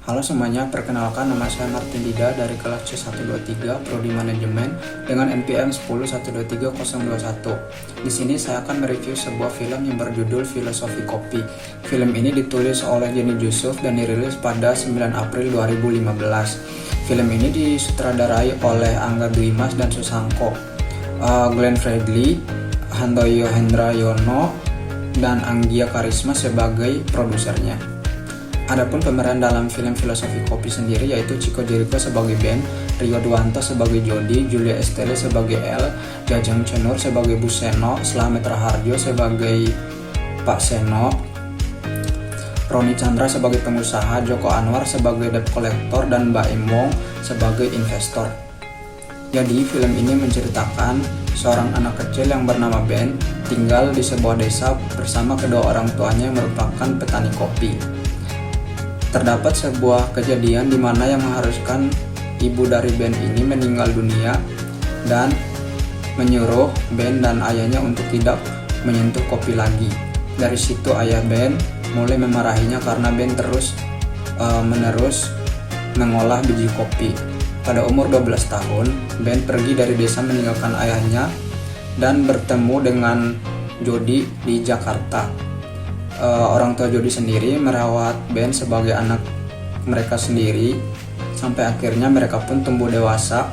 Halo semuanya, perkenalkan nama saya Martin Dida dari kelas C123 Prodi Manajemen dengan NPM 1013021. Di sini saya akan mereview sebuah film yang berjudul Filosofi Kopi. Film ini ditulis oleh Jenny Jusuf dan dirilis pada 9 April 2015. Film ini disutradarai oleh Angga Dwi Mas dan Susanko, Glenn Fredly, Handoyo Hendra Yono, dan Anggia Karisma sebagai produsernya. Adapun pemeran dalam film Filosofi Kopi sendiri yaitu Chico Jericho sebagai Ben, Rio Duanto sebagai Jody, Julia Estelle sebagai El, Jajang Cenur sebagai Bu Seno, Slamet Raharjo sebagai Pak Seno, Roni Chandra sebagai pengusaha, Joko Anwar sebagai debt collector, dan Mbak Emong sebagai investor. Jadi film ini menceritakan seorang anak kecil yang bernama Ben tinggal di sebuah desa bersama kedua orang tuanya yang merupakan petani kopi. Terdapat sebuah kejadian di mana yang mengharuskan ibu dari Ben ini meninggal dunia dan menyuruh Ben dan ayahnya untuk tidak menyentuh kopi lagi. Dari situ ayah Ben mulai memarahinya karena Ben terus menerus mengolah biji kopi. Pada umur 12 tahun, Ben pergi dari desa meninggalkan ayahnya dan bertemu dengan Jody di Jakarta. Orang tua Jody sendiri merawat Ben sebagai anak mereka sendiri sampai akhirnya mereka pun tumbuh dewasa.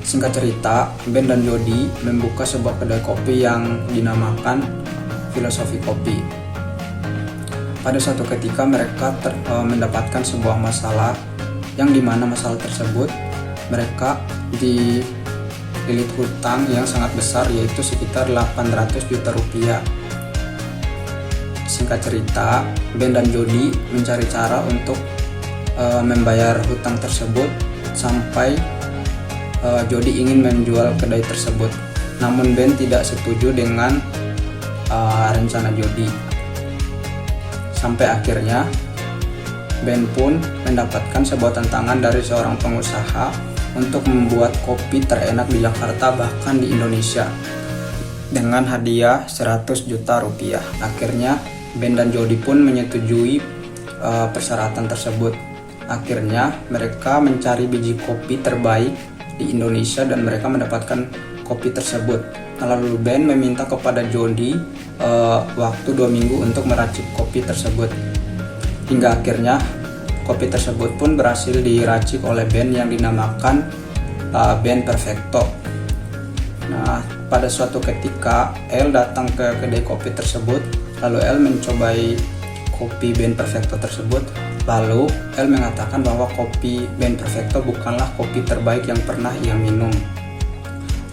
Singkat cerita, Ben dan Jody membuka sebuah kedai kopi yang dinamakan Filosofi Kopi. Pada suatu ketika mereka mendapatkan sebuah masalah yang dimana masalah tersebut mereka dililit hutang yang sangat besar, yaitu sekitar 800 juta rupiah. Singkat cerita, Ben dan Jody mencari cara untuk membayar hutang tersebut sampai Jody ingin menjual kedai tersebut. Namun Ben tidak setuju dengan rencana Jody. Sampai akhirnya Ben pun mendapatkan sebuah tantangan dari seorang pengusaha untuk membuat kopi terenak di Jakarta bahkan di Indonesia dengan hadiah 100 juta rupiah. Akhirnya Ben dan Jody pun menyetujui persyaratan tersebut. Akhirnya mereka mencari biji kopi terbaik di Indonesia dan mereka mendapatkan kopi tersebut. Lalu Ben meminta kepada Jody waktu 2 minggu untuk meracik kopi tersebut. Hingga akhirnya kopi tersebut pun berhasil diracik oleh Ben yang dinamakan Ben Perfecto. Nah, pada suatu ketika El datang ke kedai kopi tersebut. Lalu El mencobai kopi Ben Perfecto tersebut. Lalu El mengatakan bahwa kopi Ben Perfecto bukanlah kopi terbaik yang pernah ia minum.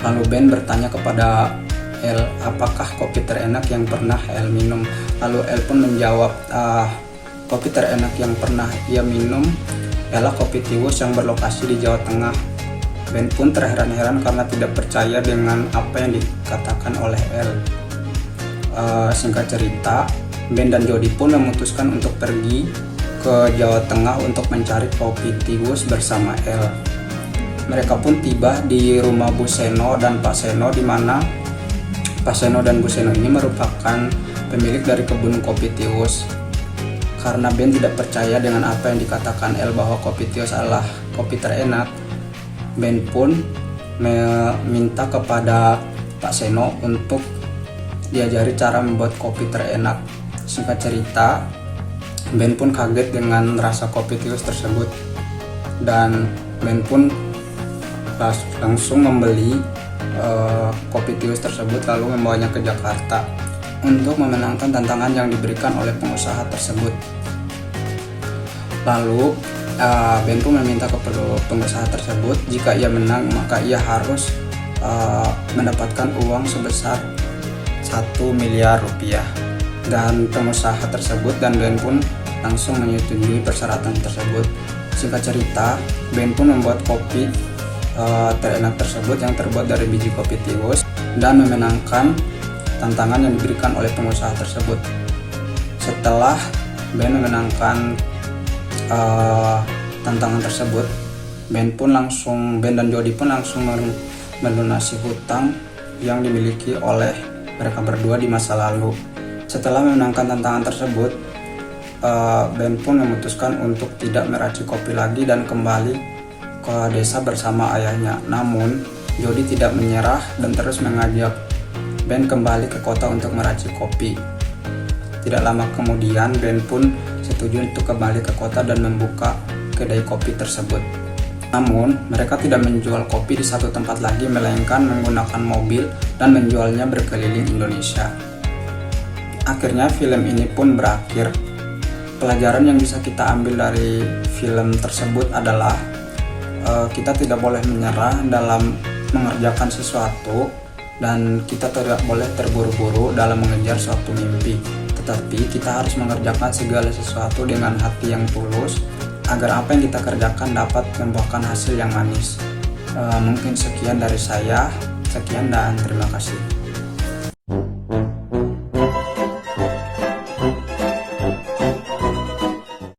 Lalu Ben bertanya kepada El, apakah kopi terenak yang pernah El minum? Lalu El pun menjawab, kopi terenak yang pernah ia minum ialah kopi Tiwus yang berlokasi di Jawa Tengah. Ben pun terheran-heran karena tidak percaya dengan apa yang dikatakan oleh El. Singkat cerita, Ben dan Jody pun memutuskan untuk pergi ke Jawa Tengah untuk mencari kopi Tiwus bersama El. Mereka pun tiba di rumah Bu Seno dan Pak Seno, di mana Pak Seno dan Bu Seno ini merupakan pemilik dari kebun kopi Tiwus. Karena Ben tidak percaya dengan apa yang dikatakan El bahwa kopi Tiwus adalah kopi terenak, Ben pun meminta kepada Pak Seno untuk diajari cara membuat kopi terenak. Singkat cerita, Ben pun kaget dengan rasa kopi Tiwus tersebut dan Ben pun langsung membeli kopi Tiwus tersebut lalu membawanya ke Jakarta untuk memenangkan tantangan yang diberikan oleh pengusaha tersebut. Lalu Ben pun meminta kepada pengusaha tersebut jika ia menang maka ia harus mendapatkan uang sebesar 1 miliar rupiah. Dan pengusaha tersebut dan Ben pun langsung menyetujui persyaratan tersebut. Singkat cerita, Ben pun membuat kopi terenak tersebut yang terbuat dari biji kopi Tiwus dan memenangkan tantangan yang diberikan oleh pengusaha tersebut. Setelah Ben memenangkan tantangan tersebut, Ben dan Jody pun langsung melunasi hutang yang dimiliki oleh mereka berdua di masa lalu. Setelah memenangkan tantangan tersebut, Ben pun memutuskan untuk tidak meracik kopi lagi dan kembali ke desa bersama ayahnya. Namun Jody tidak menyerah dan terus mengajak Ben kembali ke kota untuk meracik kopi. Tidak lama kemudian Ben pun setuju untuk kembali ke kota dan membuka kedai kopi tersebut. Namun mereka tidak menjual kopi di satu tempat lagi, melainkan menggunakan mobil dan menjualnya berkeliling Indonesia. Akhirnya film ini pun berakhir. Pelajaran yang bisa kita ambil dari film tersebut adalah kita tidak boleh menyerah dalam mengerjakan sesuatu, dan kita tidak boleh terburu-buru dalam mengejar suatu mimpi. Tetapi kita harus mengerjakan segala sesuatu dengan hati yang tulus agar apa yang kita kerjakan dapat membuahkan hasil yang manis. Mungkin sekian dari saya. Sekian dan terima kasih.